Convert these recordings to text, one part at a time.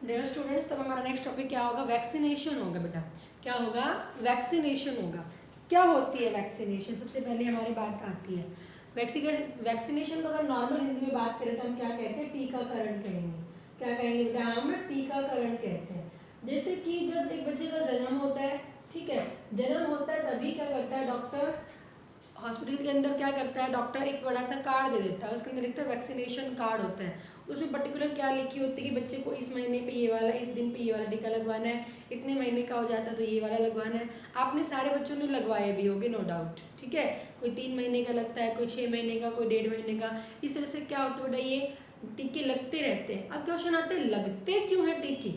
Dear students, तब हमारा next topic क्या होगा? वैक्सीनेशन होगा बेटा। क्या होगा? वैक्सीनेशन होगा। क्या होती है वैक्सीनेशन? सबसे पहले हमारी बात आती है वैक्सीनेशन को अगर नॉर्मल हिंदी में बात करें तो हम क्या कहते हैं? टीकाकरण कहेंगे। क्या कहेंगे बेटा? हम टीकाकरण कहते हैं। जैसे कि जब एक बच्चे का जन्म होता है, ठीक है, जन्म होता है तभी क्या करता है डॉक्टर? हॉस्पिटल के अंदर क्या करता है डॉक्टर? एक बड़ा सा कार्ड दे देता है, उसके अंदर लिखता है वैक्सीनेशन कार्ड होता है। उसमें पर्टिकुलर क्या लिखी होती है कि बच्चे को इस महीने पे ये वाला, इस दिन पे ये वाला टीका लगवाना है, इतने महीने का हो जाता है तो ये वाला लगवाना है। आपने सारे बच्चों ने लगवाए भी होंगे, नो डाउट, ठीक है। कोई 3 महीने का लगता है, कोई 6 महीने का, कोई 1.5 महीने का। इस तरह से क्या होता है बेटा? ये टीके लगते रहते हैं। अब क्वेश्चन आते हैं, लगते क्यों है टीके?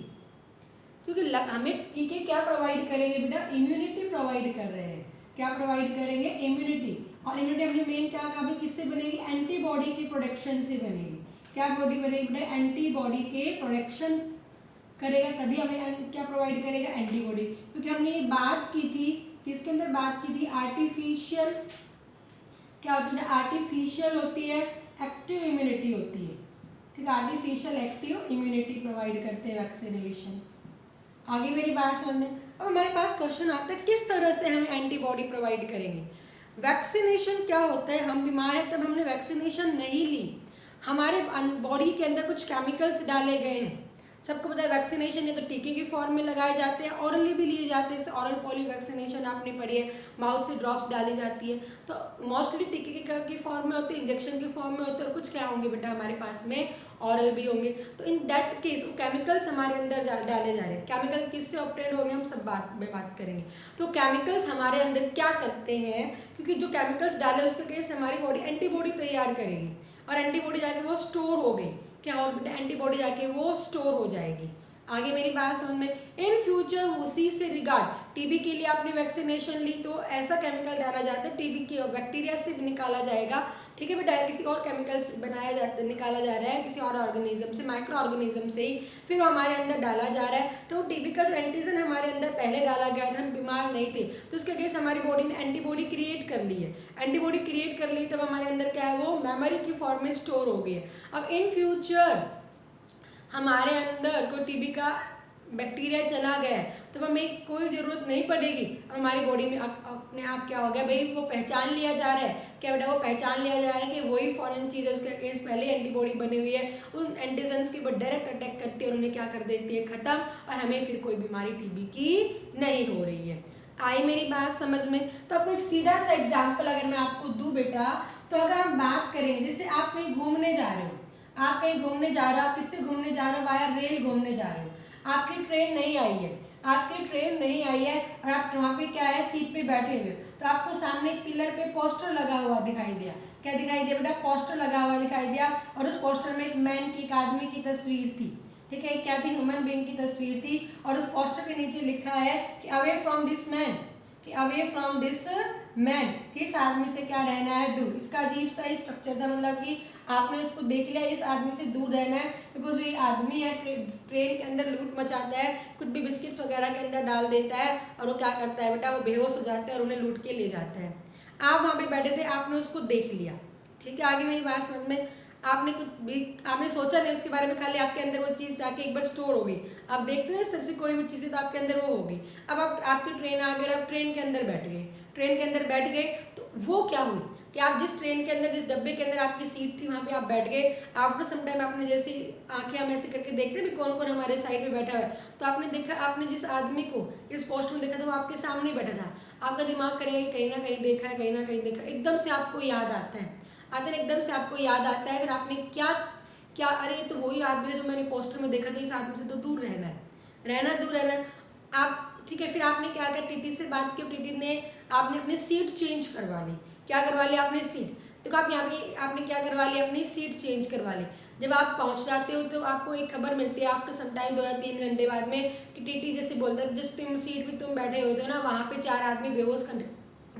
क्योंकि हमें टीके क्या प्रोवाइड करेंगे बेटा? इम्यूनिटी प्रोवाइड कर रहे हैं। क्या प्रोवाइड करेंगे? इम्यूनिटी। और इम्यूनिटी हमने मेन क्या कहा? किससे बनेगी? एंटीबॉडी के प्रोडक्शन से बनेगी। क्या बॉडी बनेगी बेटा? एंटीबॉडी के प्रोडक्शन करेगा, तभी हमें क्या प्रोवाइड करेगा? एंटीबॉडी। क्योंकि हमने ये बात की थी, किसके अंदर बात की थी? आर्टिफिशियल। क्या होती है? आर्टिफिशियल होती है, एक्टिव इम्यूनिटी होती है, ठीक है। आर्टिफिशियल एक्टिव इम्यूनिटी प्रोवाइड करते हैं वैक्सीनेशन। आगे मेरी बात समझ में। अब हमारे पास क्वेश्चन आता है, किस तरह से हम एंटीबॉडी प्रोवाइड करेंगे? वैक्सीनेशन क्या होता है? हम बीमार हैं तब हमने वैक्सीनेशन नहीं ली, हमारे बॉडी के अंदर कुछ केमिकल्स डाले गए हैं। सबको पता है वैक्सीनेशन है तो टीके के फॉर्म में लगाए जाते हैं, ऑरली भी लिए जाते हैं। जैसे ऑरल पोलियो वैक्सीनेशन आपने पढ़ी है, माउथ से ड्रॉप्स डाली जाती है। तो मोस्टली टीके के फॉर्म में होते हैं, इंजेक्शन के फॉर्म में होते हैं, और कुछ क्या होंगे बेटा हमारे पास में? ऑरल भी होंगे। तो इन दैट केस केमिकल्स हमारे अंदर डाले जा रहे हैं। केमिकल किससे ऑब्टेन होंगे? हम सब बात करेंगे। तो केमिकल्स हमारे अंदर क्या करते हैं? क्योंकि जो केमिकल्स डाले उसके अगेंस्ट हमारी बॉडी एंटीबॉडी तैयार करेगी, और एंटीबॉडी जाके वो स्टोर हो गई। क्या होगा बेटा? एंटीबॉडी जाके वो स्टोर हो जाएगी। आगे मेरी बात समझ में। इन फ्यूचर उसी से रिगार्ड टीबी के लिए आपने वैक्सीनेशन ली तो ऐसा केमिकल डाला जाता है, टीबी के बैक्टीरिया से निकाला जाएगा, ठीक है बेटा। किसी और केमिकल से बनाया जाता है, निकाला जा रहा है किसी और ऑर्गेनिज्म से, माइक्रो ऑर्गेनिज्म से ही, फिर वो हमारे अंदर डाला जा रहा है। तो टीबी का जो एंटीजन हमारे अंदर पहले डाला गया था, हम बीमार नहीं थे, तो उसके अगेंस्ट हमारी बॉडी ने एंटीबॉडी क्रिएट कर ली है। एंटीबॉडी क्रिएट कर ली तब हमारे अंदर क्या है? वो मेमोरी की फॉर्म में स्टोर हो गई है। अब इन फ्यूचर हमारे अंदर कोई टीबी का बैक्टीरिया चला गया है तो हमें कोई ज़रूरत नहीं पड़ेगी। हमारी बॉडी में अपने आप क्या हो गया भाई? वो पहचान लिया जा रहा है। क्या बेटा? वो पहचान लिया जा रहा है कि वही फॉरेन चीज़ है, उसके अगेंस्ट पहले एंटीबॉडी बनी हुई है, उन एंटीजन्स के ऊपर डायरेक्ट अटैक करती है और उन्हें क्या कर देती है? ख़त्म। और हमें फिर कोई बीमारी टीबी की नहीं हो रही है। आई मेरी बात समझ में? तो आपको एक सीधा सा एग्जाम्पल अगर मैं आपको दूँ बेटा, तो अगर हम बात करें, जैसे आप कहीं घूमने जा रहे हो, आप कहीं घूमने जा रहे हो, आप किससे घूमने जा रहे हो? वाया रेल घूमने जा रहे हो। आपकी ट्रेन नहीं आई है, आपकी ट्रेन नहीं आई है, और आप वहाँ पे क्या है? सीट पे बैठे हुए, तो आपको सामने एक पिलर पे पोस्टर लगा हुआ दिखाई दिया। क्या दिखाई दिया बेटा? पोस्टर लगा हुआ दिखाई दिया, और उस पोस्टर में एक मैन की, एक आदमी की तस्वीर थी, ठीक है। क्या थी? ह्यूमन बीइंग की तस्वीर थी, और उस पोस्टर के नीचे लिखा है कि अवे फ्रॉम दिस मैन, कि अवे फ्रॉम दिस मैन, कि इस आदमी से क्या रहना है? दूर। इसका अजीब सा ही स्ट्रक्चर था, मतलब कि आपने उसको देख लिया, इस आदमी से दूर रहना है, बिकॉज ये आदमी है ट्रेन के अंदर लूट मचाता है, कुछ भी बिस्किट्स वगैरह के अंदर डाल देता है, और वो क्या करता है बेटा? वो बेहोश हो जाता है और उन्हें लूट के ले जाता है। आप वहाँ पे बैठे थे, आपने उसको देख लिया, ठीक है। आगे मेरी बात समझ में। आपने कुछ भी आपने सोचा नहीं उसके बारे में, खाली आपके अंदर वो चीज़ जाके एक बार स्टोर हो गई। आप देखते हो इस तरह से कोई भी चीज़ है तो आपके अंदर वो होगी। अब आपकी ट्रेन आ गई, आप ट्रेन के अंदर बैठ गए, ट्रेन के अंदर बैठ गए, तो वो क्या हुई कि आप जिस ट्रेन के अंदर, जिस डब्बे के अंदर आपकी सीट थी, वहाँ पे आप बैठ गए। आफ्टर सम टाइम आपने जैसे आंखें हम ऐसे करके देखते हैं भी कौन कौन हमारे साइड में बैठा है, तो आपने देखा, आपने जिस आदमी को इस पोस्ट में देखा था वो आपके सामने बैठा था। आपका दिमाग करेगा कहीं ना कहीं देखा है, कहीं ना कहीं देखा, एकदम से आपको याद आता है, एकदम से आपको याद आता है। फिर आपने क्या क्या, अरे तो वही आदमी है जो मैंने पोस्टर में देखा था, इस आदमी से तो दूर रहना है, दूर रहना है। आप ठीक है, फिर आपने क्या किया? टीटी से बात की, टीटी ने आपने अपनी सीट चेंज करवा ली। क्या करवा लिया? आपने सीट, देखो आप यहाँ पे आपने क्या करवा लिया? अपनी सीट चेंज करवा ली। जब आप पहुँच जाते हो तो आपको एक खबर मिलती है आफ्टर सम टाइम, 2 या 3 घंटे बाद में, कि टीटी जैसे बोलता है जिस तुम सीट पे तुम बैठे हुए थे ना, वहाँ पे 4 आदमी बेहोश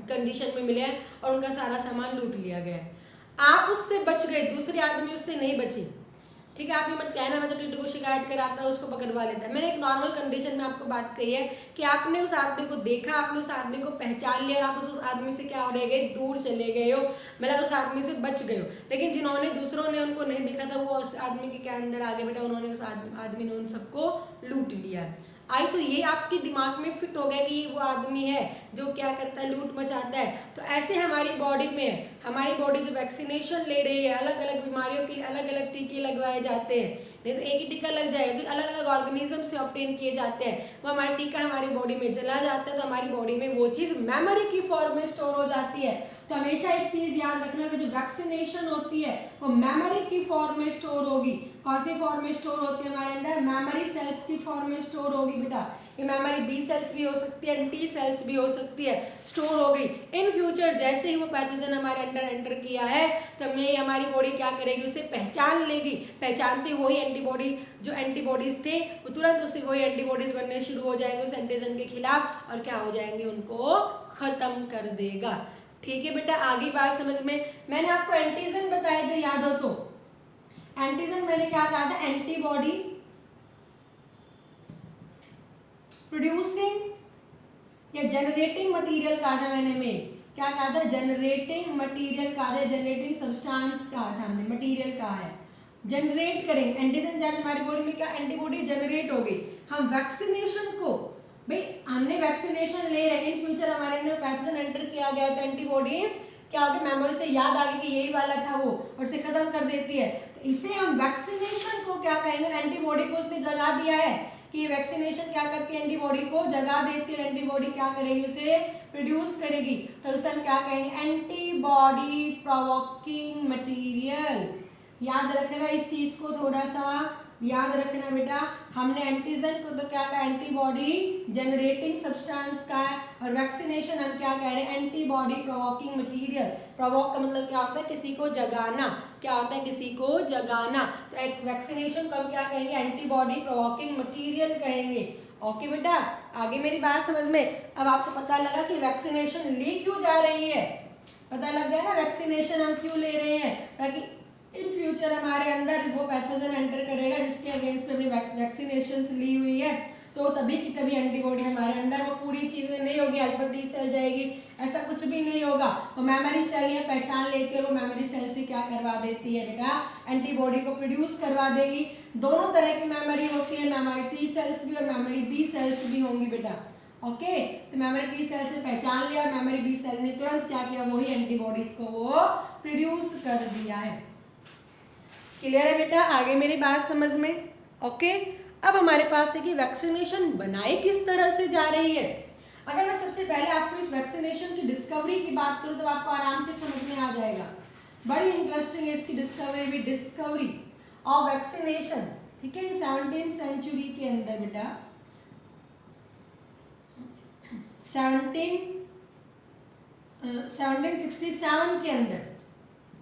कंडीशन में मिले हैं और उनका सारा सामान लूट लिया गया है। आप उससे बच गए, दूसरे आदमी उससे नहीं बचे। ठीक है, आप ये मत कहना मैं तो टीटू को शिकायत कराता है उसको पकड़वा लेता है। मैंने एक नॉर्मल कंडीशन में आपको बात कही है कि आपने उस आदमी को देखा, आपने उस आदमी को पहचान लिया और आप उस आदमी से क्या हो रह गए, दूर चले गए हो, मतलब उस आदमी से बच गए हो। लेकिन जिन्होंने दूसरों ने उनको नहीं देखा था वो उस आदमी के क्या अंदर आ गए बेटा, उन्होंने उस आदमी ने उन सबको लूट लिया। आई तो ये आपके दिमाग में फिट हो गया कि ये वो आदमी है जो क्या करता है, लूट मचाता है। तो ऐसे हमारी बॉडी में है, हमारी बॉडी जो वैक्सीनेशन ले रही है, अलग अलग बीमारियों के लिए अलग अलग टीके लगवाए जाते हैं, नहीं तो एक ही टीका लग जाएगा, तो अलग अलग ऑर्गेनिज्म से ऑब्टेन किए जाते हैं। वो हमारा टीका हमारी बॉडी में चला जाता है तो हमारी बॉडी में वो चीज़ मेमोरी की फॉर्म में स्टोर हो जाती है। तो हमेशा एक चीज़ याद रखना कि जो वैक्सीनेशन होती है वो मेमोरी की फॉर्म में स्टोर होगी। कौन सी फॉर्म में स्टोर होती है हमारे अंदर, मेमोरी सेल्स की फॉर्म में स्टोर होगी बेटा। ये मेमोरी बी सेल्स भी हो सकती है, टी सेल्स भी हो सकती है, स्टोर हो गई। इन फ्यूचर जैसे ही वो पैथोजन हमारे अंदर एंटर किया है तो हमें हमारी बॉडी क्या करेगी, उसे पहचान लेगी। पहचानते वही एंटीबॉडी, जो एंटीबॉडीज थे वो तुरंत उससे वही एंटीबॉडीज बनने शुरू हो जाएंगे उस एंटीजन के खिलाफ और क्या हो जाएंगे, उनको खत्म कर देगा। ठीक है बेटा, आगे बात समझ में। मैंने आपको एंटीजन बताए थे, याद हो तो। एंटीजन मैंने क्या कहा था, एंटीबॉडी प्रोड्यूसिंग या जनरेटिंग मटेरियल कहा था मैंने, क्या कहा था, जनरेटिंग मटेरियल कहा था, जनरेटिंग सब्सटेंस कहा था हमने, मटेरियल कहा है, जनरेट करेंगे एंटीजन। जब हमारी बॉडी में क्या एंटीबॉडी जनरेट हो गई, हम वैक्सीनेशन को, भाई हमने वैक्सीनेशन ले रहे हैं, इन फ्यूचर हमारे अंदर पैथोजन एंटर किया गया तो एंटीबॉडीज क्या होगी, मेमोरी से याद आ गई कि यही वाला था वो और इसे खत्म कर देती है। तो इसे हम वैक्सीनेशन को क्या कहेंगे, एंटीबॉडी को उसने जगा दिया है कि वैक्सीनेशन क्या करती है, एंटीबॉडी को जगा देती है। एंटीबॉडी क्या करेगी, उसे प्रोड्यूस करेगी, तो उसे हम क्या कहेंगे, एंटीबॉडी प्रोवोकिंग मटेरियल। याद रखना इस चीज को, थोड़ा सा याद रखना बेटा। हमने एंटीजन को तो क्या कहा, एंटीबॉडी जनरेटिंग सब्सटेंस का है, और वैक्सीनेशन हम क्या कह रहे हैं, एंटीबॉडी प्रोवोकिंग मटेरियल। प्रोवोक का मतलब क्या होता है, किसी को जगाना, क्या होता है, किसी को जगाना। तो वैक्सीनेशन को हम क्या कहेंगे, एंटीबॉडी प्रोवोकिंग मटेरियल कहेंगे। ओके बेटा, आगे मेरी बात समझ में। अब आपको पता लगा कि वैक्सीनेशन ली क्यों जा रही है, पता लग गया ना वैक्सीनेशन हम क्यों ले रहे हैं, ताकि इन फ्यूचर हमारे अंदर वो पैथोजन एंटर करेगा जिसके अगेंस्ट पे हमने वैक्सीनेशन ली हुई है, तो तभी की तभी एंटीबॉडी हमारे अंदर, वो पूरी चीज़ें नहीं होगी, हेल्पर टी सेल जाएगी, ऐसा कुछ भी नहीं होगा। वो मेमोरी सेल ये पहचान लेती है, वो मेमोरी सेल से क्या करवा देती है बेटा, एंटीबॉडी को प्रोड्यूस करवा देगी। दोनों तरह की मेमोरी होती है, मेमोरी टी सेल्स भी और मेमोरी बी सेल्स भी होंगी बेटा। ओके, तो मेमोरी टी सेल्स ने पहचान लिया, मेमोरी बी सेल ने तुरंत क्या किया, वही एंटीबॉडीज को वो प्रोड्यूस कर दिया है। क्लियर है बेटा, आगे मेरी बात समझ में। ओके, अब हमारे पास है कि वैक्सीनेशन बनाई किस तरह से जा रही है। अगर मैं सबसे पहले आपको इस वैक्सीनेशन की डिस्कवरी की बात करूं तो आपको आराम से समझ में आ जाएगा, बड़ी इंटरेस्टिंग है इसकी डिस्कवरी भी। डिस्कवरी ऑफ वैक्सीनेशन, ठीक है, इन 17th सेंचुरी के अंदर बेटा, 1767 के अंदर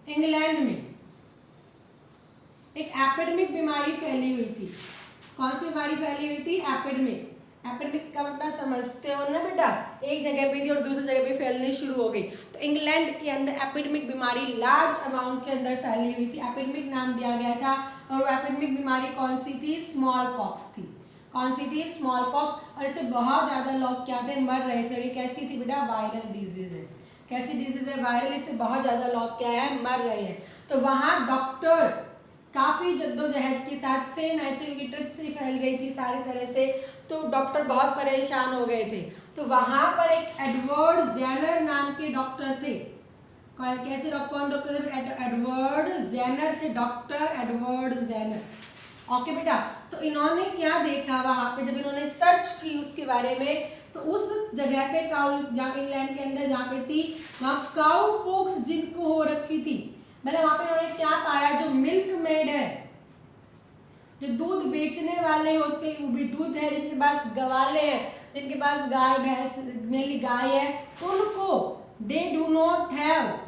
इंग्लैंड में एक एपिडेमिक बीमारी फैली हुई थी। कौन सी बीमारी फैली हुई थी, एपिडेमिक। एपिडेमिक का मतलब समझते हो ना बेटा, एक जगह पे थी और दूसरी जगह पे फैलनी शुरू हो गई। तो इंग्लैंड के अंदर एपिडेमिक बीमारी लार्ज अमाउंट के अंदर फैली हुई थी, एपिडेमिक नाम दिया गया था। और वो एपिडेमिक बीमारी कौन सी थी, स्मॉल पॉक्स थी। कौन सी थी, स्मॉल पॉक्स। और इससे बहुत ज़्यादा लोग क्या थे, मर रहे थे। और ये कैसी थी बेटा, वायरल डिजीज है। कैसी डिजीज है, वायरल। इससे बहुत ज़्यादा लोग क्या है, मर रहे हैं। तो वहाँ डॉक्टर काफ़ी जद्दोजहद के साथ, सेम ऐसे क्योंकि ट्रिथ से फैल रही थी सारी तरह से, तो डॉक्टर बहुत परेशान हो गए थे। तो वहाँ पर एक एडवर्ड जेनर नाम के डॉक्टर थे। कैसे कौन डॉक्टर थे, एडवर्ड जेनर थे, डॉक्टर एडवर्ड जेनर। ओके बेटा, तो इन्होंने क्या देखा वहाँ पे, जब इन्होंने सर्च की उसके बारे में, तो उस जगह पे काउ, जहाँ इंग्लैंड के अंदर जहाँ पे थी, वहाँ काउ पॉक्स जिनको हो रखी थी, मतलब वहाँ पे उन्होंने क्या पाया, जो मिल्क मेड है, जो दूध बेचने वाले होते हैं, वो भी दूध है, जिनके पास गवाले हैं, जिनके पास गाय भैंस, मेनली गाय है, उनको they do not have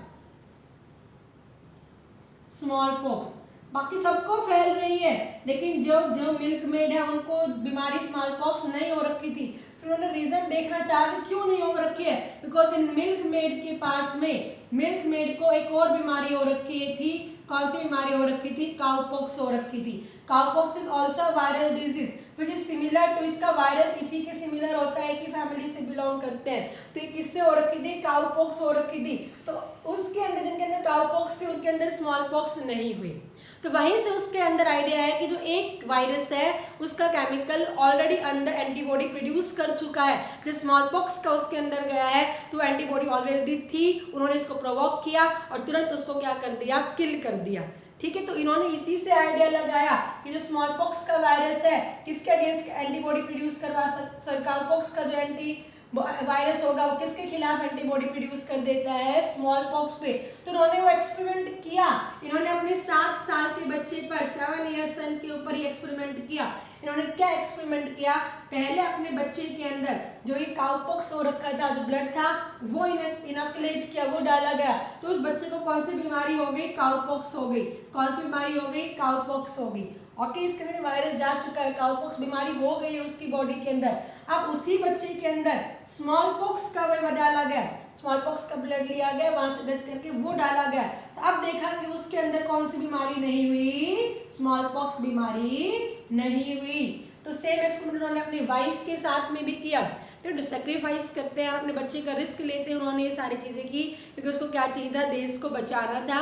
small pox. बाकी सबको फैल रही है, लेकिन जो जो मिल्क मेड है उनको बीमारी स्मॉल पॉक्स नहीं हो रखी थी। फिर उन्होंने रीजन देखना चाहा कि क्यों नहीं हो रखी है, बिकॉज इन मिल्क मेड के पास में, मिल्क मेड को एक और बीमारी हो रखी थी, कौन सी बीमारी हो रखी थी, काउपॉक्स हो रखी थी। Cowpox is also viral disease which is similar to, इसका वायरस इसी के सिमिलर होता है कि फैमिली से बिलोंग करते हैं। तो ये किससे हो रखी थी, काउपॉक्स हो रखी थी। तो उसके अंदर जिनके अंदर काउपॉक्स थी उनके अंदर स्मॉल पॉक्स नहीं हुई। तो वहीं से उसके अंदर आइडिया है कि जो एक वायरस है उसका केमिकल ऑलरेडी अंदर एंटीबॉडी प्रोड्यूस कर चुका है। जो स्मॉल पॉक्स का उसके अंदर गया है तो एंटीबॉडी ऑलरेडी थी, उन्होंने इसको प्रोवोक किया और तुरंत उसको क्या कर दिया, किल कर दिया। ठीक है, तो इन्होंने इसी से आइडिया लगाया कि जो स्मॉल पॉक्स का वायरस है किसके अगेंस्ट एंटीबॉडी प्रोड्यूस करवा सकता, काउपॉक्स का जो एंटी वायरस होगा वो किसके खिलाफ एंटीबॉडी प्रोड्यूस कर देता है, स्मॉल पॉक्स पे। तो उन्होंने वो एक्सपेरिमेंट किया, इन्होंने अपने 7 साल के बच्चे पर 7 ईयर सन के ऊपर ही एक्सपेरिमेंट किया। इन्होंने क्या एक्सपेरिमेंट किया, पहले अपने बच्चे के अंदर जो ये काउपॉक्स हो रखा था, जो ब्लड था वो इनोकुलेट किया, वो डाला गया। तो उस बच्चे को कौन सी बीमारी हो गई, काउपॉक्स हो गई। कौन सी बीमारी हो गई, काउपॉक्स हो गई। ओके, इसके अंदर वायरस जा चुका है, काउपॉक्स बीमारी हो गई है उसकी बॉडी के अंदर। अब उसी बच्चे के अंदर स्मॉल पॉक्स का वो डाला गया, स्मॉल पॉक्स का ब्लड लिया गया, वहां से टच करके वो डाला गया। तो अब देखा कि उसके अंदर कौन सी बीमारी नहीं हुई, स्मॉल पॉक्स बीमारी नहीं हुई। तो सेम एक्सपेरिमेंट उन्होंने अपनी वाइफ के साथ में भी किया। तो सेक्रीफाइस करते हैं, अपने बच्चे का रिस्क लेते हैं, उन्होंने ये सारी चीजें की क्योंकि उसको क्या चाहिए था, देश को बचाना था।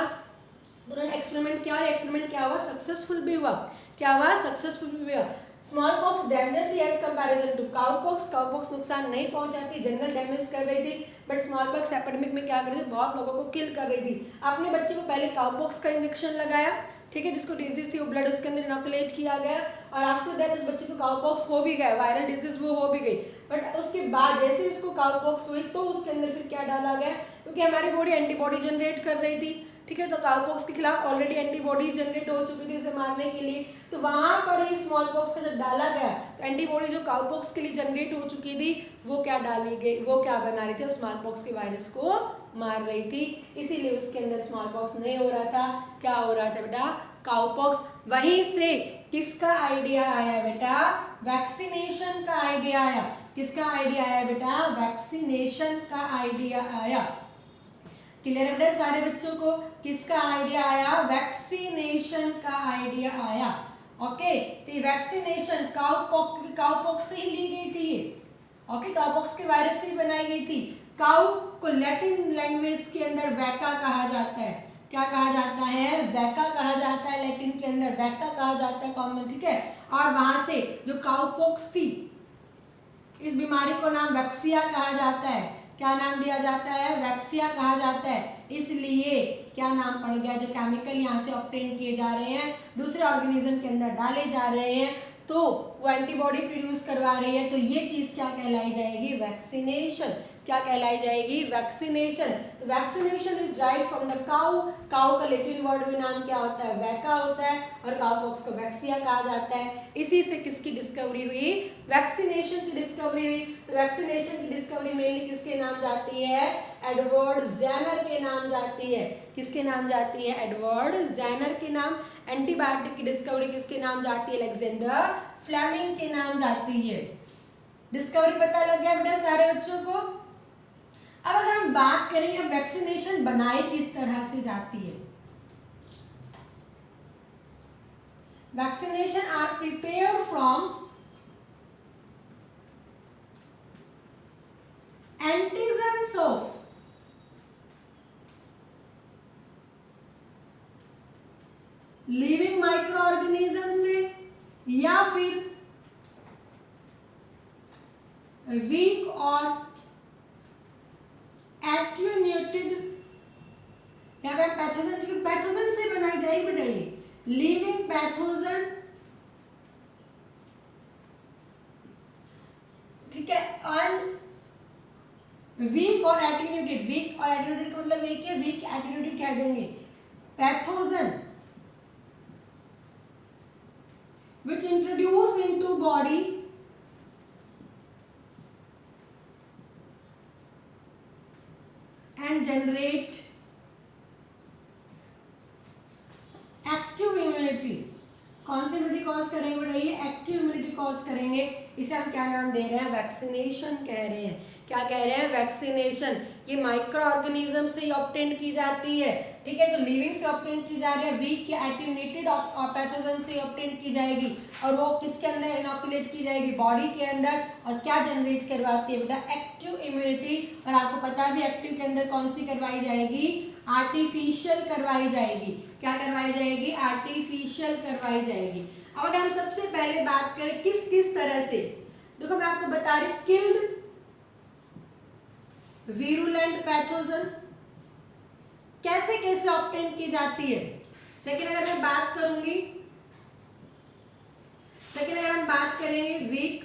उन्होंने एक्सपेरिमेंट किया और एक्सपेरिमेंट क्या हुआ, सक्सेसफुल भी हुआ। क्या हुआ, सक्सेसफुल भी हुआ। स्मॉल पॉक्स डेंजर थी as comparison to cowpox. Cowpox नुकसान नहीं पहुंचाती, जनरल डैमेज कर रही थी, बट स्मॉल पॉक्स एपिडेमिक में क्या कर रही थी, बहुत लोगों को किल कर रही थी। अपने बच्चे को पहले काउपॉक्स का इंजेक्शन लगाया, ठीक है, जिसको डिजीज थी वो ब्लड उसके अंदर इनोकुलेट किया गया और आफ्टर दैट उस बच्चे को काउपॉक्स हो भी गया, वायरल डिजीज वो हो भी गई। बट उसके बाद जैसे उसको काउपॉक्स हुई तो उसके अंदर फिर क्या डाला गया, क्योंकि हमारी बॉडी एंटीबॉडी जनरेट कर रही थी, ठीक है, तो काउपॉक्स के खिलाफ ऑलरेडी एंटीबॉडीज जनरेट हो चुकी थी उसे मारने के लिए। तो वहां पर ही स्मॉल पॉक्स का जब डाला गया तो एंटीबॉडी जो काउपॉक्स के लिए जनरेट हो चुकी थी वो क्या डाली गई, वो क्या बना रही थी, स्मॉल पॉक्स के वायरस को मार रही थी। इसीलिए उसके अंदर स्मॉल पॉक्स नहीं हो रहा था। क्या हो रहा था बेटा, काउपॉक्स। वहीं से किसका आइडिया आया बेटा, वैक्सीनेशन का आइडिया आया। किसका आइडिया आया बेटा, वैक्सीनेशन का आइडिया आया। क्लियर है बेटा सारे बच्चों को, किसका आइडिया आया, वैक्सीनेशन का आइडिया आया। ओके, तो वैक्सीनेशन काउपॉक्स से ही ली गई थी ये। ओके, काउपॉक्स के वायरस से ही बनाई गई थी। काउ को लैटिन लैंग्वेज के अंदर वैका कहा जाता है। क्या कहा जाता है, वैका कहा जाता है, लैटिन के अंदर वैका कहा जाता है कॉमन, ठीक है। और वहां से जो काउपॉक्स थी इस बीमारी को नाम वैक्सिया कहा जाता है। क्या नाम दिया जाता है, वैक्सिया कहा जाता है। इसलिए क्या नाम पड़ गया, जो केमिकल यहाँ से ऑब्टेन किए जा रहे हैं दूसरे ऑर्गेनिज्म के अंदर डाले जा रहे हैं तो वो एंटीबॉडी प्रोड्यूस करवा रही है, तो ये चीज क्या कहलाई जाएगी, वैक्सीनेशन। क्या कहलाई जाएगी, वैक्सीनेशन। तो vaccination is derived from the cow. Cow का लैटिन वर्ड में नाम क्या होता है, वैका होता है, और काउपॉक्स को वैक्सिया कहा जाता है। इसी से किसकी डिस्कवरी हुई, वैक्सीनेशन की डिस्कवरी हुई। तो वैक्सीनेशन की डिस्कवरी मेनली किसके नाम जाती है, एडवर्ड जेनर के नाम जाती है। किसके नाम जाती है, एडवर्ड जेनर के नाम। एंटीबायोटिक की डिस्कवरी किसके नाम जाती है, अलेक्जेंडर फ्लेमिंग के नाम जाती है। डिस्कवरी पता लग गया बेटा सारे बच्चों को। अब अगर हम बात करें अब वैक्सीनेशन बनाई किस तरह से जाती है, vaccination are prepared from antigens of living microorganism से या फिर वीक और एट्यून्यूटेड या फिर पैथोजन, क्योंकि पैथोजन से बनाई जाएगी बेटा ये लिविंग पैथोजन, ठीक है। एंड वीक और एट्यून्यूटेड, वीक और एट्यून्यूटेड का मतलब एक है, वीक एट्यून्यूटेड कह देंगे, pathogen which introduce into body and generate active immunity कौन सी इम्यूनिटी कॉज करेंगे बेटा, ये एक्टिव इम्यूनिटी कॉज करेंगे। इसे हम क्या नाम दे रहे हैं, वैक्सीनेशन कह रहे हैं। क्या कह रहे हैं, वैक्सीनेशन। ये माइक्रो ऑर्गेनिज्म से ऑब्टेन की जाती है, ठीक है, तो लिविंग से ऑब्टेन की जा रही है, वीक या एटेन्यूएटेड पैथोजन से ऑब्टेन की जाएगी, और वो किसके अंदर इनोकुलेट की जाएगी, बॉडी के अंदर, और क्या जनरेट करवाती है बेटा, एक्टिव इम्यूनिटी। और आपको पता भी एक्टिव के अंदर कौन सी करवाई जाएगी, आर्टिफिशियल करवाई जाएगी। क्या करवाई जाएगी, आर्टिफिशियल करवाई जाएगी। अब अगर हम सबसे पहले बात करें किस किस तरह से, देखो मैं आपको बता रही, किल्ड वीरुलेंट पैथोजन कैसे कैसे ऑब्टेन की जाती है। सेकेंड अगर मैं बात करूंगी, सेकेंड अगर हम बात करेंगे वीक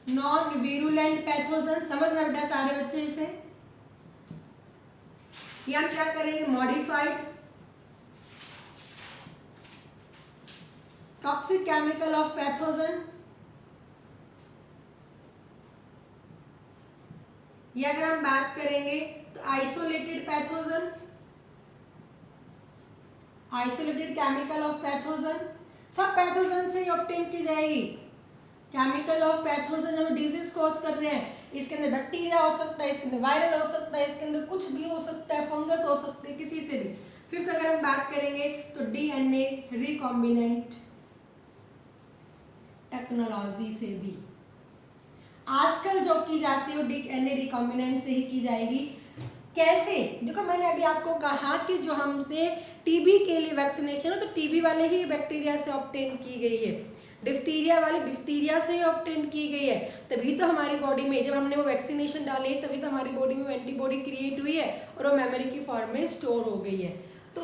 नॉन वीरुलेंट पैथोजन, समझना बेटा सारे बच्चे इसे, या हम क्या करेंगे, modified toxic chemical of pathogen, या अगर हम बात करेंगे तो isolated pathogen, isolated chemical of pathogen. सब पैथोजन से ऑब्टेन की जाएगी। केमिकल ऑफ पैथोजन जब डिजीज कॉज कर रहे हैं, इसके अंदर बैक्टीरिया हो सकता है, इसके अंदर वायरल हो सकता है, इसके अंदर कुछ भी हो सकता है, फंगस हो सकते हैं, किसी से भी। फिफ्थ अगर हम बात करेंगे तो डीएनए रिकॉम्बिनेंट टेक्नोलॉजी से भी आजकल जो की जाती है वो डीएनए रिकॉम्बिनेंट से ही की जाएगी। कैसे, देखो मैंने अभी आपको कहा कि जो हमसे टीबी के लिए वैक्सीनेशन हो तो टीबी वाले ही बैक्टीरिया से ऑब्टेन की गई है, डिफ्थीरिया वाली डिफ्थीरिया से ही ऑब्टेन की गई है, तभी तो हमारी बॉडी में जब हमने वो वैक्सीनेशन डाली है तभी तो हमारी बॉडी में एंटीबॉडी क्रिएट हुई है और वो मेमोरी की फॉर्म में स्टोर हो गई है। तो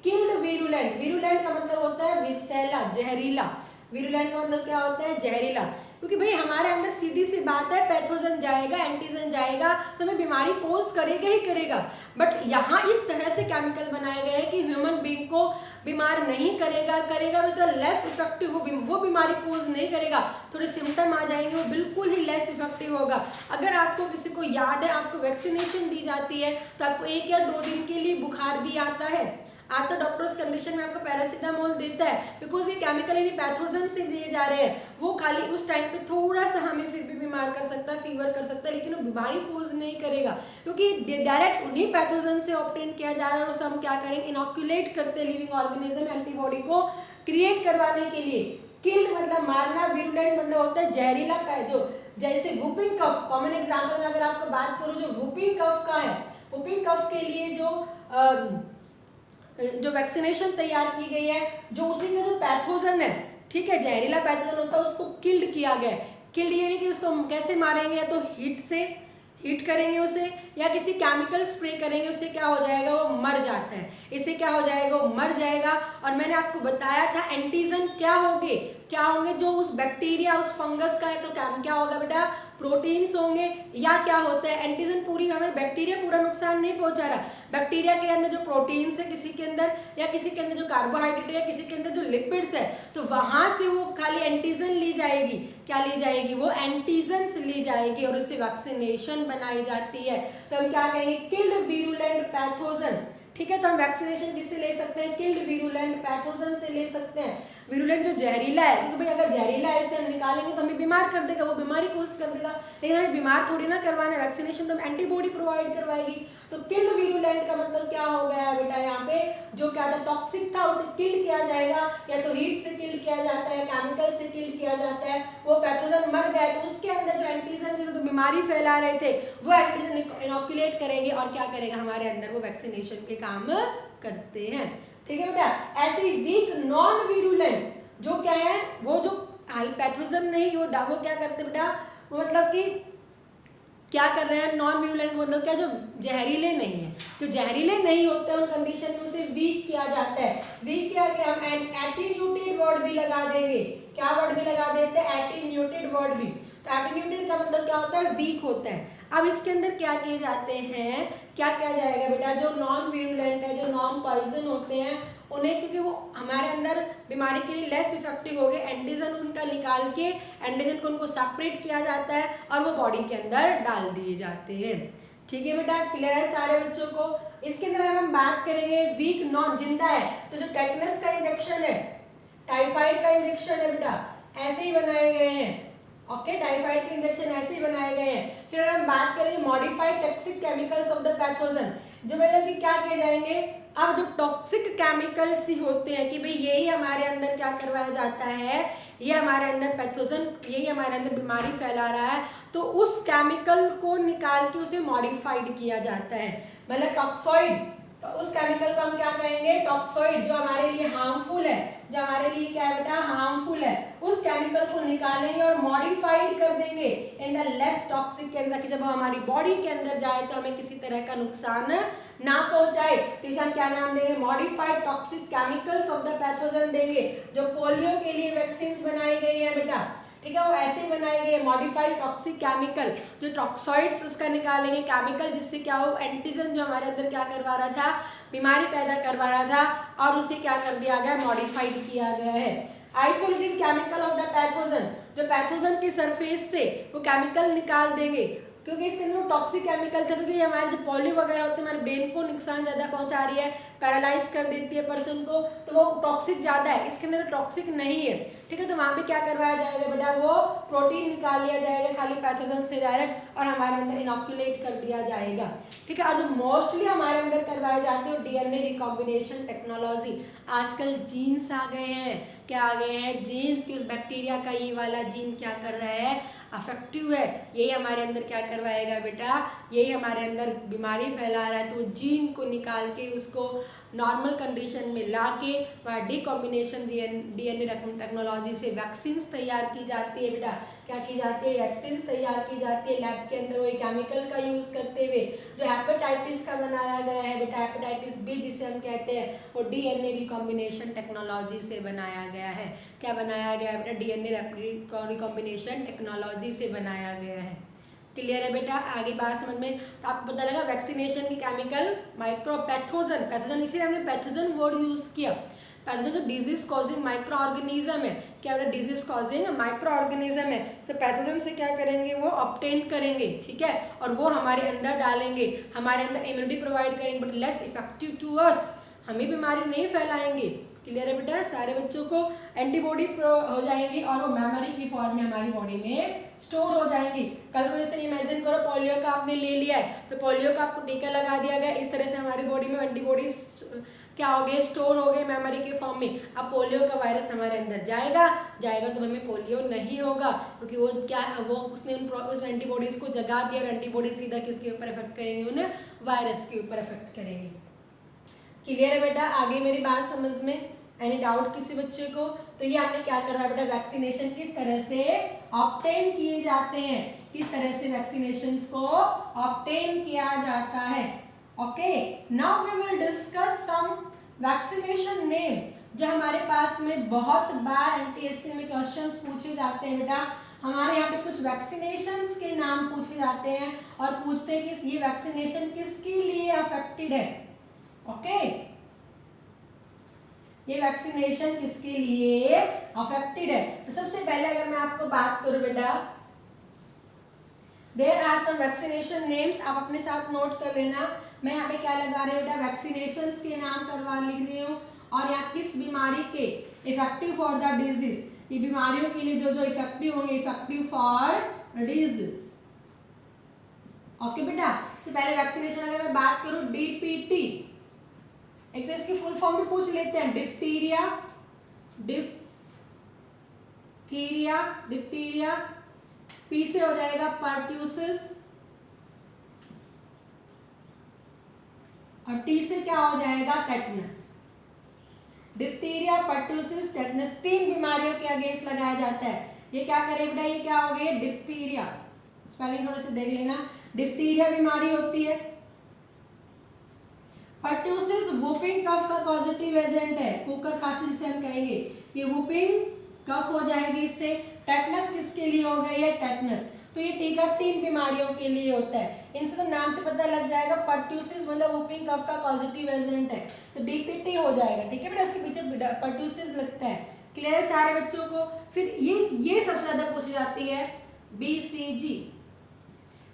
किल्ड वीरुलेंट, वीरुलेंट का मतलब होता है विषैला, जहरीला। वीरुलेंट का मतलब क्या होता है, जहरीला। क्योंकि भाई हमारे अंदर सीधी सी बात है, पैथोजन जाएगा, एंटीजन जाएगा तो हमें बीमारी कोज करेगा ही करेगा, बट यहाँ इस तरह से केमिकल बनाए गए हैं कि ह्यूमन बीइंग को बीमार नहीं करेगा, करेगा भी तो लेस इफेक्टिव, वो बीमारी कोज नहीं करेगा, थोड़े सिम्टम आ जाएंगे, वो बिल्कुल ही लेस इफेक्टिव होगा। अगर आपको किसी को याद है, आपको वैक्सीनेशन दी जाती है तो आपको 1 या 2 दिन के लिए बुखार भी आता है, आता डॉक्टर्स कंडीशन में आपको पैरासीटामोल देता है, बिकॉज ये केमिकल यानी पैथोजन से दिए जा रहे हैं। वो खाली उस टाइम पे थोड़ा सा हमें फिर भी बीमार कर सकता है, फीवर कर सकता है, लेकिन वो बीमारी कोज नहीं करेगा, क्योंकि डायरेक्ट उन्हीं पैथोजन से ऑब्टेन किया जा रहा है। और उसे हम क्या करेंगे, इनोकुलेट करते हैं लिविंग ऑर्गेनिज्म एंटीबॉडी को क्रिएट करवाने के लिए। किल्ड मतलब मारना, वीरुलेंट मतलब होता है जहरीला, जो जैसे वुपिंग कफ, कॉमन एग्जाम्पल में अगर आपको बात करूँ जो वुपिंग कफ का है, वुपिंग कफ के लिए जो वैक्सीनेशन तैयार की गई है, जो उसी में जो पैथोजन है, ठीक है, जहरीला पैथोजन होता है, उसको किल्ड किया गया है। किल्ड यानी कि उसको कैसे मारेंगे, या तो हीट से, हीट करेंगे उसे, या किसी केमिकल स्प्रे करेंगे, उससे क्या हो जाएगा, वो मर जाता है, इससे क्या हो जाएगा, वो मर जाएगा। और मैंने आपको बताया था एंटीजन क्या होंगे, क्या होंगे, जो उस बैक्टीरिया उस फंगस का है तो क्या होगा बेटा, प्रोटीन्स होंगे। या क्या होता है, एंटीजन पूरी हमें बैक्टीरिया पूरा नुकसान नहीं पहुंचा रहा, बैक्टीरिया के अंदर जो प्रोटीन्स है किसी के अंदर, या किसी के अंदर जो कार्बोहाइड्रेट है, किसी के अंदर जो लिपिड्स है, तो वहां से वो खाली एंटीजन ली जाएगी, क्या ली जाएगी, वो एंटीजन ली जाएगी और उससे वैक्सीनेशन बनाई जाती है। तो हम क्या कहेंगे, किल्ड वीरुलेंट पैथोजन, ठीक है। तो हम वैक्सीनेशन किससे ले सकते हैं, किल्ड वीरुलेंट पैथोजन से ले सकते हैं। वीरुलेंट जो जहरीला है, क्योंकि भाई अगर जहरीला है इसे हम निकालेंगे तो हमें बीमार कर देगा, वो बीमारी कोज कर देगा, लेकिन हमें बीमार थोड़ी ना करवाना है, वैक्सीनेशन तो हम एंटीबॉडी प्रोवाइड करवाएगी। तो किल्ड वीरुलेंट का मतलब क्या हो गया बेटा, यहाँ पे जो क्या था टॉक्सिक था उसे किल किया जाएगा, या तो हीट से किल किया जाता है, केमिकल से किल किया जाता है, वो पैथोजन मर गए तो उसके अंदर जो एंटीजन थे जो बीमारी फैला रहे थे वो एंटीजन इनोकुलेट करेंगे और क्या करेगा, हमारे अंदर वो वैक्सीनेशन के काम करते हैं, ठीक है बेटा। ऐसे ही वीक नॉन वीरुलेंट जो क्या है, वो जो पैथोजन नहीं, वो क्या करते बेटा, वो मतलब कि क्या कर रहे हैं, नॉन वीरुलेंट मतलब क्या, जो जहरीले नहीं है, जो जहरीले नहीं होते हैं उन कंडीशन में उसे वीक किया जाता है। वीक क्या कि हम एटीन्यूटेड वर्ड भी लगा देंगे, क्या वर्ड भी लगा देते हैं, एटीन्यूटेड वर्ड भी। तो एटीन्यूटेड का मतलब क्या होता है, वीक होता है। अब इसके अंदर क्या किए जाते हैं, क्या किया जाएगा बेटा, जो नॉन वीरुलेंट है, जो नॉन पॉइजन होते हैं उन्हें, क्योंकि वो हमारे अंदर बीमारी के लिए लेस इफेक्टिव हो गए, एंटीजन उनका निकाल के एंटीजन को उनको सेपरेट किया जाता है और वो बॉडी के अंदर डाल दिए जाते हैं, ठीक है बेटा। क्लियर है सारे बच्चों को। इसके अंदर अगर हम बात करेंगे वीक नॉन जिंदा है तो जो टेटनस का इंजेक्शन है, टाइफाइड का इंजेक्शन है बेटा, ऐसे ही बनाए गए हैं। ओके, टाइफाइड के इंजेक्शन ऐसे ही बनाए गए हैं। फिर अगर हम बात करेंगे modified toxic chemicals of the pathogen, जो मतलब कि क्या किए जाएंगे, अब जो टॉक्सिक केमिकल्स ही होते हैं कि भाई यही हमारे अंदर क्या करवाया जाता है, ये हमारे अंदर पैथोजन, यही हमारे अंदर बीमारी फैला रहा है, तो उस केमिकल को निकाल के उसे मॉडिफाइड किया जाता है। मतलब टॉक्सॉइड, उस केमिकल को हम क्या कहेंगे, टॉक्सॉइड, जो हमारे लिए हार्मफुल है, जो हमारे लिए क्या है बेटा, हार्मफुल है, उस केमिकल को निकालेंगे और मॉडिफाइड कर देंगे इन द लेस टॉक्सिक के अंदर, कि जब वो हमारी बॉडी के अंदर जाए तो हमें किसी तरह का नुकसान ना पहुंचाए। तो इसे हम क्या नाम देंगे, modified toxic chemicals of the pathogen देंगे। जो पोलियो के लिए वैक्सीन बनाई गई है बेटा, ठीक है, वो ऐसे ही बनाए गए मॉडिफाइड टॉक्सिक केमिकल, जो टॉक्सॉइड्स उसका निकालेंगे केमिकल, जिससे क्या हो, एंटीजन जो हमारे अंदर क्या करवा रहा था, बीमारी पैदा करवा रहा था, और उसे क्या कर दिया गया, मॉडिफाइड किया गया है। Isolated chemical of the pathogen, जो पैथोजन के सरफेस से वो केमिकल निकाल देंगे, क्योंकि इसके अंदर टॉक्सिक केमिकल थे, क्योंकि हमारे जो पोलियो वगैरह होते हैं हमारे ब्रेन को नुकसान ज़्यादा पहुंचा रही है, पैरालाइज कर देती है पर्सन को, तो वो टॉक्सिक ज़्यादा है, इसके अंदर टॉक्सिक नहीं है, ठीक है। तो वहाँ पे क्या करवाया जाएगा बेटा, वो प्रोटीन निकाल लिया जाएगा खाली पैथोजन से डायरेक्ट, और हमारे अंदर इनॉक्यूलेट कर दिया जाएगा, ठीक है। और जो मोस्टली हमारे अंदर करवाए जाते हैं डीएनए रिकॉम्बिनेशन टेक्नोलॉजी। आजकल जीन्स आ गए हैं, क्या आ गए हैं, जीन्स की, उस बैक्टीरिया का ये वाला जीन क्या कर रहा है, अफेक्टिव है, यही हमारे अंदर क्या करवाएगा बेटा, यही हमारे अंदर बीमारी फैला रहा है, तो जीन को निकाल के उसको नॉर्मल कंडीशन में लाके वहाँ डीकॉम्बिनेशन डीएनए टेक्नोलॉजी से वैक्सीन्स तैयार की जाती है बेटा, क्या की जाती है, वैक्सीन्स तैयार की जाती है लैब के अंदर, वही केमिकल का यूज़ करते हुए। जो हेपेटाइटिस का बनाया गया है बेटा, हेपेटाइटिस बी जिसे हम कहते हैं, वो डीएनए रिकॉम्बिनेशन टेक्नोलॉजी से बनाया गया है। क्या बनाया गया है बेटा, डीएनए रिकॉम्बिनेशन टेक्नोलॉजी से बनाया गया है। क्लियर है बेटा, आगे बात समझ में, तो आपको पता लगा वैक्सीनेशन की केमिकल माइक्रो पैथोजन, पैथोजन इसीलिए हमने पैथोजन वर्ड यूज किया। पैथोजन जो डिजीज कॉजिंग माइक्रो ऑर्गेनिज्म है, क्या बेटा, डिजीज कॉजिंग माइक्रो ऑर्गेनिज्म है, तो पैथोजन से क्या करेंगे, वो ऑब्टेन करेंगे, ठीक है, और वो हमारे अंदर डालेंगे, हमारे अंदर इम्यूनिटी प्रोवाइड करेंगे, but less effective to us, हमें बीमारी नहीं फैलाएंगे। क्लियर है बेटा, सारे बच्चों को एंटीबॉडी हो जाएंगी और वो मेमोरी की फॉर्म में हमारी बॉडी में स्टोर हो जाएंगी। कल को जैसे इमेजिन करो पोलियो का आपने ले लिया है, तो पोलियो का आपको टीका लगा दिया गया, इस तरह से हमारी बॉडी में एंटीबॉडीज क्या हो गए, स्टोर हो गए मेमोरी के फॉर्म में। अब पोलियो का वायरस हमारे अंदर जाएगा तो हमें पोलियो नहीं होगा, क्योंकि वो क्या, वो उसने उस एंटीबॉडीज को जगा दिया, और एंटीबॉडीज सीधा किसके ऊपर इफेक्ट करेंगे, उन्हें वायरस के ऊपर इफेक्ट करेंगे। क्लियर है बेटा, आगे मेरी बात समझ में, एनी डाउट किसी बच्चे को? तो ये आपने क्या करा बेटा, वैक्सीनेशन किस तरह से ऑब्टेन किए जाते हैं, किस तरह से वैक्सीनेशन को ऑब्टेन किया जाता है। Okay, now we will discuss some vaccination name, जो हमारे पास में बहुत बार एमटीएससी में क्वेश्चंस पूछे जाते हैं बेटा। हमारे यहाँ पे कुछ वैक्सीनेशंस के नाम पूछे जाते हैं और पूछते हैं कि ये वैक्सीनेशन किसके लिए अफेक्टेड है। ओके, ये वैक्सीनेशन किसके लिए अफेक्टेड है। तो सबसे पहले अगर मैं आपको बात करूं बेटा, there are some vaccination names, आप अपने साथ नोट कर लेना। मैं यहाँ पे क्या लगा रही हूँ बेटा, वैक्सीनेशंस के नाम करवा लिख रही हूँ, और यहाँ किस बीमारी के, इफेक्टिव फॉर द डिजीज, ये बीमारियों के लिए जो जो इफेक्टिव होंगे, इफेक्टिव फॉर डिजीज। ओके बेटा, तो पहले वैक्सीनेशन अगर मैं बात करूँ, डीपीटी, एक तो इसकी फुल फॉर्म भी पूछ लेते हैं, डिप्थीरिया, पी से हो जाएगा पर्ट्यूसिस, और टी से क्या हो जाएगा, टेटनस। डिप्थीरिया, पर्ट्यूसिस, टेटनस, तीन बीमारियों के अगेंस्ट लगाया जाता है। ये क्या करे बेटा, ये क्या हो गए, डिप्थीरिया, स्पेलिंग थोड़े से देख लेना, डिप्थीरिया बीमारी होती है। पर्ट्यूसिस वूपिंग कफ का पॉजिटिव एजेंट है, कुकर खांसी जिसे हम कहेंगे, ये वूपिंग कफ हो जाएगी इससे। टेटनस किसके लिए हो गई है, टेटनस, तो ये टीका तीन बीमारियों के लिए होता है। इनसे तो नाम से पता लग जाएगा, पर्ट्यूसिस मतलब वूपिंग कफ का पॉजिटिव एजेंट है, तो डीपीटी हो जाएगा, ठीक है बेटा, उसके पीछे पर्ट्यूसिस लगता है। क्लियर है सारे बच्चों को? फिर ये सबसे ज्यादा पूछी जाती है,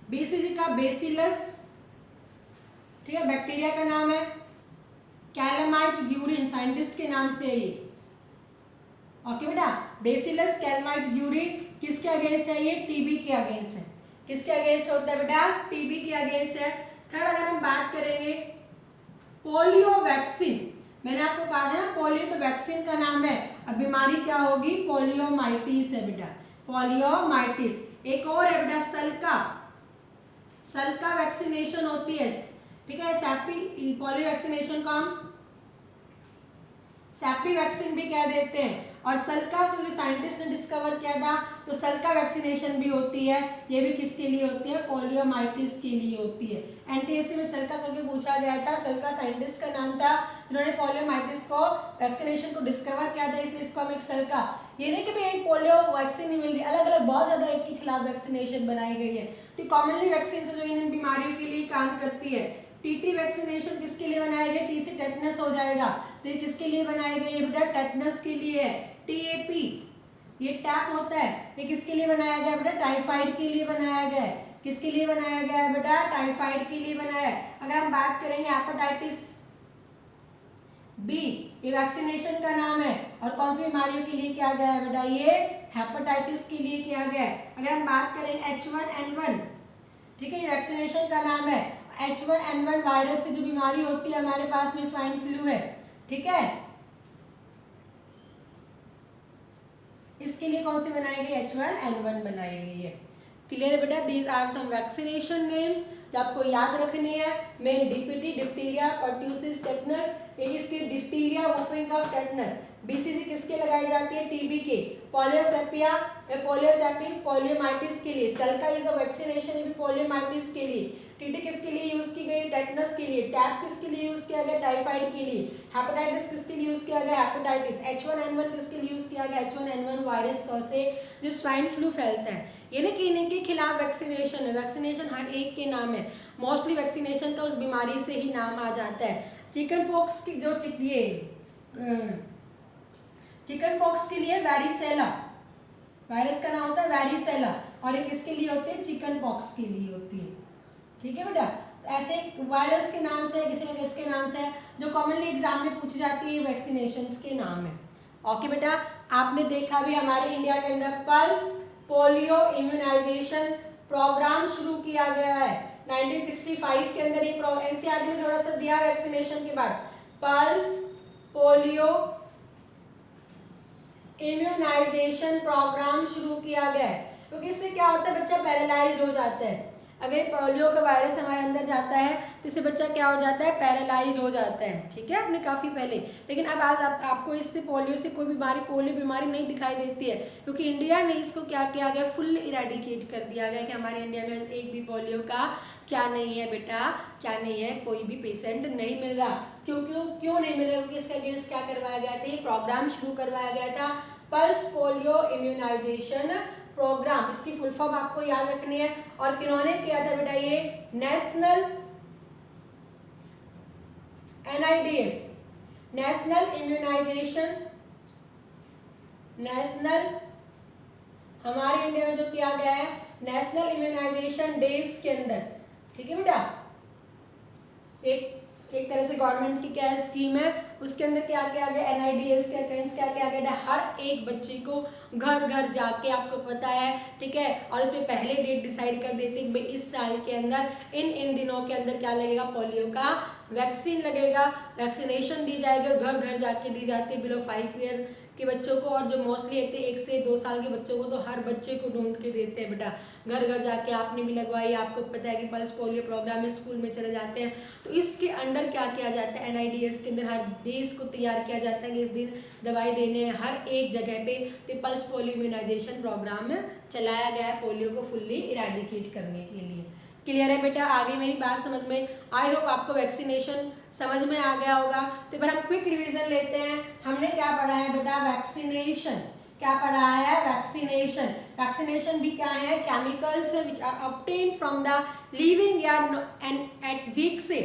बीसीजी का बेसिलस ठीक है, बैक्टीरिया का नाम है कैलामाइट ग्यूरिन, साइंटिस्ट के नाम से है ये। ओके बेटा, बेसिलस कैलामाइट ग्यूरिन किसके अगेंस्ट है? ये टीबी के अगेंस्ट है। किसके अगेंस्ट होता है बेटा? टीबी के अगेंस्ट है। थर्ड अगर हम बात करेंगे पोलियो वैक्सीन, मैंने आपको कहा था ना पोलियो तो वैक्सीन का नाम है, और बीमारी क्या होगी? पोलियोमाइटिस है बेटा, पोलियोमाइटिस। एक और है बेटा सल्का, सल्का वैक्सीनेशन होती है, ठीक है। सैपी पोलियो वैक्सीनेशन को हम सैपी वैक्सीन भी कह देते हैं। और सल्का को जो साइंटिस्ट ने डिस्कवर किया था, तो सल्का वैक्सीनेशन भी होती है, ये भी किसके लिए होती है? पोलियोमाइटिस के लिए होती है। एनटीएससी में सल्का करके पूछा गया था, सल्का साइंटिस्ट का नाम था जिन्होंने पोलियोमाइटिस को वैक्सीनेशन को डिस्कवर किया था, इसलिए इसको हम एक सल्का, ये नहीं कि भाई एक पोलियो वैक्सीन ही मिल रही, अलग अलग बहुत ज्यादा एक के खिलाफ वैक्सीनेशन बनाई गई है। तो कॉमनली वैक्सीन से जो इन बीमारियों के लिए काम करती है। टीटी वैक्सीनेशन किसके लिए बनाया गया? टी से टेटनस हो जाएगा, तो ये किसके लिए बनाया गया? ये बेटा टेटनस के लिए है। टीएपी ये टैप होता है, ये किसके लिए बनाया गया बेटा? टाइफाइड के लिए बनाया गया है। किसके लिए बनाया गया है बेटा? टाइफाइड के लिए बनाया है। अगर हम बात करेंगे हेपेटाइटिस बी, ये वैक्सीनेशन का नाम है, और कौन सी बीमारियों के लिए किया गया है बेटा? ये हेपेटाइटिस के लिए किया गया है। अगर हम बात करें H1N1, ठीक है, ये वैक्सीनेशन का नाम है। H1N1 वायरस से जो बीमारी होती है हमारे पास में स्वाइन फ्लू है, ठीक है, इसके लिए कौन सी बनाई गई? H1N1 बनाई गई है। क्लियर है बेटा? These are some vaccination names जो आपको याद रखनी है। Main DPT, diphtheria, pertussis, tetanus, ये इसके diphtheria, whooping cough, tetanus. BCG किसके लगाई जाती है? टीबी के। पोलियोसेपिया, पोलियोसेपी पोलियोमाइटिस के लिए। सल्का इज अ वैक्सीनेशन, ये भी पोलियोमाइटिस के लिए। टीटी किसके लिए यूज की गई? टेटनस के लिए। टैप किसके लिए यूज किया गया? टाइफाइड के लिए। हेपेटाइटिस किसके लिए यूज किया गया? हेपेटाइटिस। H1N1 किसके लिए यूज किया गया? H1N1 वायरस से जो स्वाइन फ्लू फैलता है, ये नहीं कि इनके खिलाफ वैक्सीनेशन है, वैक्सीनेशन हर एक के नाम है। मोस्टली वैक्सीनेशन का उस बीमारी से ही नाम आ जाता है। चिकन पॉक्स की जो चिकन पॉक्स के लिए वैरिसेला, वायरस का नाम होता है वैरिसेला, और ये किसके लिए होती है? चिकन पॉक्स के लिए होती है, ठीक है बेटा। तो ऐसे वायरस के नाम से, किसी किसके नाम से जो कॉमनली एग्जाम में पूछी जाती है, वैक्सीनेशंस के नाम है। ओके बेटा, आपने देखा भी हमारे इंडिया के अंदर पल्स पोलियो इम्यूनाइजेशन प्रोग्राम शुरू किया गया है 1965 के अंदर। ये एनसीईआरटी में थोड़ा सा दिया वैक्सीनेशन के बाद, पल्स पोलियो इम्यूनाइजेशन प्रोग्राम शुरू किया गया है। क्योंकि इससे क्या होता है? बच्चा पैरालाइज हो जाता है। अगर पोलियो का वायरस हमारे अंदर जाता है तो इससे बच्चा क्या हो जाता है? पैरालाइज हो जाता है, ठीक है, आपने काफ़ी पहले। लेकिन अब आज आपको इससे पोलियो से कोई बीमारी, पोलियो बीमारी नहीं दिखाई देती है, क्योंकि इंडिया ने इसको क्या किया गया? फुल इरेडिकेट कर दिया गया कि हमारे इंडिया में एक भी पोलियो का क्या नहीं है बेटा, क्या नहीं है, कोई भी पेशेंट नहीं मिल रहा। क्यों नहीं मिल रहा? क्योंकि इसका अगेंस्ट क्या करवाया गया था? ये प्रोग्राम शुरू करवाया गया था, पल्स पोलियो इम्यूनाइजेशन प्रोग्राम। इसकी फुल फॉर्म आपको याद रखनी है। और किन्होंने किया था बेटा? ये national NIDS, national immunisation, national, हमारे इंडिया में जो किया गया है नेशनल इम्यूनाइजेशन डेज के अंदर, ठीक है बेटा। एक तरह से गवर्नमेंट की क्या स्कीम है, उसके अंदर क्या किया गया? NIDS के अगेंस्ट क्या किया गया? हर एक बच्चे को घर घर जाके, आपको पता है, ठीक है, और इसमें पहले डेट डिसाइड कर देते कि भाई इस साल के अंदर इन दिनों के अंदर क्या लगेगा? पोलियो का वैक्सीन लगेगा, वैक्सीनेशन दी जाएगी, और घर घर जाके दी जाती है बिलो 5 ईयर के बच्चों को। और जो मोस्टली 1 से 2 साल के बच्चों को तो हर बच्चे को ढूंढ के देते हैं बेटा, घर घर जाके। आपने भी लगवाई, आपको पता है कि पल्स पोलियो प्रोग्राम में स्कूल में चले जाते हैं। तो इसके अंडर क्या किया जाता है? NIDS के अंदर हर देश को तैयार किया जाता है कि इस दिन दवाई देने हर एक जगह पे। तो पल्स पोलियो इम्यूनाइजेशन प्रोग्राम में चलाया गया है पोलियो को फुल्ली इरेडिकेट करने के लिए। क्लियर है बेटा? आगे मेरी बात समझ में? आई होप आपको वैक्सीनेशन समझ में आ गया होगा। तो पर हम क्विक रिवीजन लेते हैं। हमने क्या पढ़ा है बेटा? वैक्सीनेशन। क्या पढ़ा है? वैक्सीनेशन। वैक्सीनेशन भी क्या है? Chemicals which are obtain from the living या एट वीक से,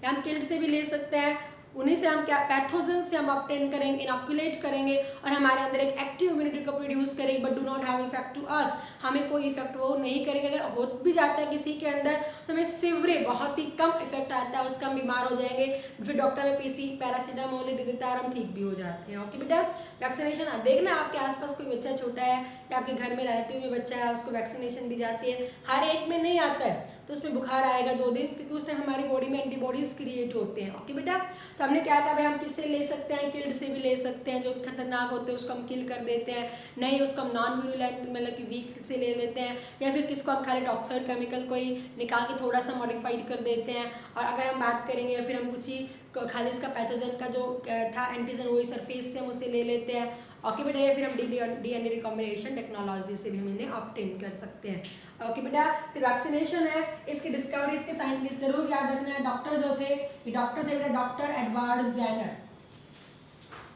हम किल्ड से भी ले सकते हैं, उन्हीं से हम क्या पैथोजन से हम ऑब्टेन करेंगे, इनॉक्यूलेट करेंगे और हमारे अंदर एक एक्टिव इम्यूनिटी को प्रोड्यूस करेंगे, but do not have effect to us, हमें कोई इफेक्ट वो नहीं करेंगे। अगर हो भी जाता है किसी के अंदर तो हमें सिवरे बहुत ही कम इफेक्ट आता है, उसका हम बीमार हो जाएंगे, फिर डॉक्टर में पैरासीटामोल दे देता है और हम ठीक भी हो जाते हैं। ओके बेटा, वैक्सीनेशन देखना आपके आसपास कोई बच्चा छोटा है या आपके घर में रिलेटिव में बच्चा है, उसको वैक्सीनेशन दी जाती है, हर एक में नहीं आता है तो उसमें बुखार आएगा 2 दिन, क्योंकि उस टाइम हमारी बॉडी में एंटीबॉडीज क्रिएट होते हैं। ओके बेटा, तो हमने क्या कहा भाई, हम किससे ले सकते हैं, किल्ड से भी ले सकते हैं, जो खतरनाक होते हैं उसको हम किल कर देते हैं, नहीं उसको हम नॉन वीरुलेंट मतलब कि वीक से ले लेते हैं, या फिर किसको हम खाली टॉक्साइड केमिकल कोई निकाल के थोड़ा सा मॉडिफाइड कर देते हैं। और अगर हम बात करेंगे या फिर हम कुछ ही खाली इसका पैथोजन का जो था एंटीजन वही सरफेस से हम उसे ले लेते हैं। ओके बेटा, या फिर हम डीएनए रिकॉम्बिनेशन टेक्नोलॉजी से भी हम इन्हें ऑब्टेन कर सकते हैं। ओके बेटा, फिर वैक्सीनेशन है, इसकी डिस्कवरी इसके साइंटिस्ट जरूर याद रखना है, डॉक्टर जो थे ये डॉक्टर थे बेटा, डॉक्टर एडवर्ड जेनर।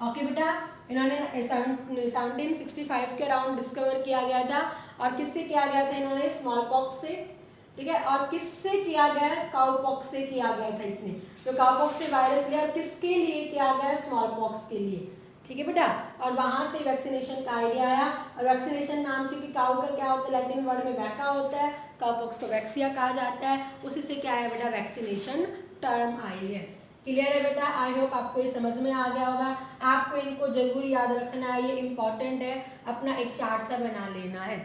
ओके बेटा, इन्होंने 1765 के अराउंड डिस्कवर किया गया था, और किससे किया गया था इन्होंने, स्मॉल पॉक्स से, ठीक है, और किससे किया गया, काउपॉक्स से किया गया था इसने, जो काउपॉक्स से वायरस लिया, और किसके लिए किया गया, स्मॉल पॉक्स के लिए, ठीक है बेटा। और वहां से वैक्सीनेशन का आइडिया आया, और वैक्सीनेशन नाम क्योंकि काउ का क्या होता है, लैटिन वर्ड में वैका होता है, काउपॉक्स को वैक्सिया कहा जाता है, उसी से क्या है बेटा, वैक्सीनेशन टर्म आई है। क्लियर है बेटा, आई होप आपको ये समझ में आ गया होगा। आपको इनको जरूर याद रखना है, ये इंपॉर्टेंट है, अपना एक चार्ट सा बना लेना है।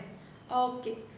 ओके।